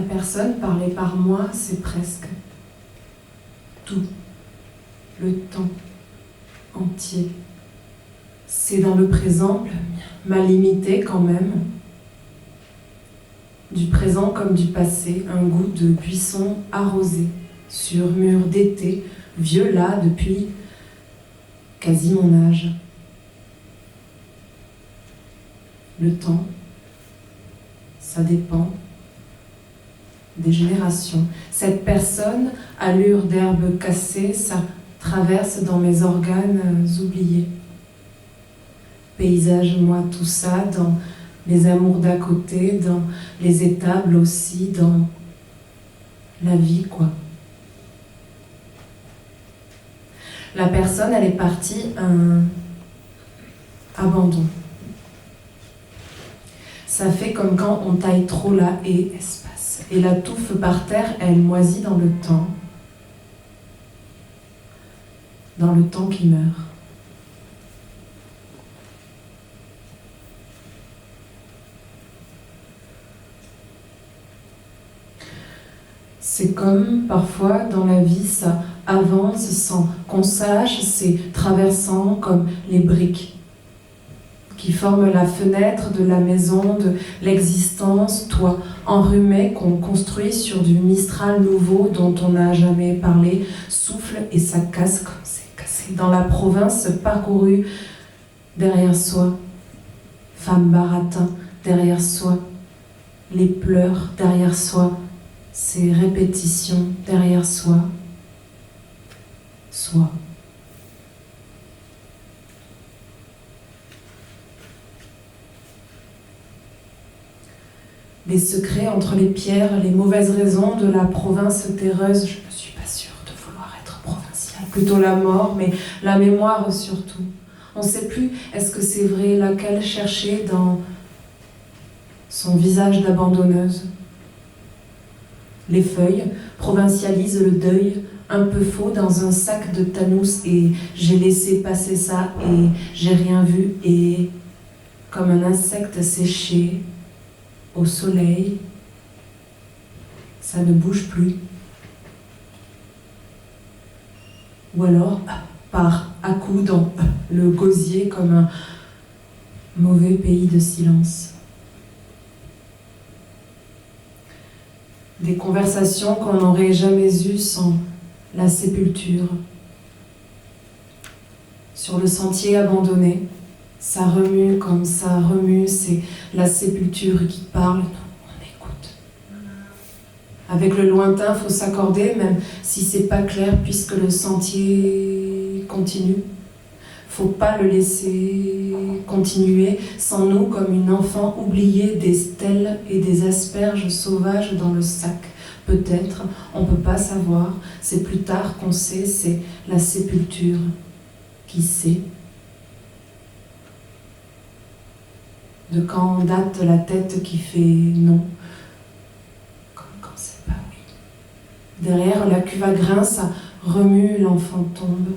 personne parlée par moi, c'est presque tout, le temps entier. C'est dans le présent, ma limitée quand même, du présent comme du passé, un goût de buisson arrosé, sur mur d'été, vieux là depuis quasi mon âge. Le temps, ça dépend des générations. Cette personne, allure d'herbe cassée, ça traverse dans mes organes oubliés. Paysage, moi, tout ça, dans les amours d'à côté, dans les étables aussi, dans la vie, quoi. La personne, elle est partie, un abandon. Ça fait comme quand on taille trop la haie espace. Et la touffe par terre, elle moisit dans le temps. Dans le temps qui meurt. C'est comme, parfois, dans la vie, ça avance sans qu'on sache, c'est traversant comme les briques qui forment la fenêtre de la maison, de l'existence, toit enrhumé qu'on construit sur du Mistral nouveau dont on n'a jamais parlé, souffle et ça casse comme c'est cassé. Dans la province parcourue derrière soi, femme baratin derrière soi, les pleurs derrière soi, ces répétitions derrière soi, soi. Les secrets entre les pierres, les mauvaises raisons de la province terreuse, je ne suis pas sûre de vouloir être provinciale, plutôt la mort, mais la mémoire surtout. On ne sait plus, est-ce que c'est vrai, laquelle chercher dans son visage d'abandonneuse. Les feuilles provincialisent le deuil, un peu faux dans un sac de Thanos et j'ai laissé passer ça et j'ai rien vu et comme un insecte séché au soleil, ça ne bouge plus. Ou alors part à coups dans le gosier comme un mauvais pays de silence. Des conversations qu'on n'aurait jamais eues sans la sépulture. Sur le sentier abandonné, ça remue comme ça remue, c'est la sépulture qui parle, on écoute. Avec le lointain, faut s'accorder, même si c'est pas clair, puisque le sentier continue. Faut pas le laisser continuer sans nous comme une enfant oubliée des stèles et des asperges sauvages dans le sac. Peut-être, on peut pas savoir, c'est plus tard qu'on sait, c'est la sépulture qui sait. De quand date la tête qui fait non, comme quand c'est pas oui. Derrière la cuve à grains, ça remue, l'enfant tombe.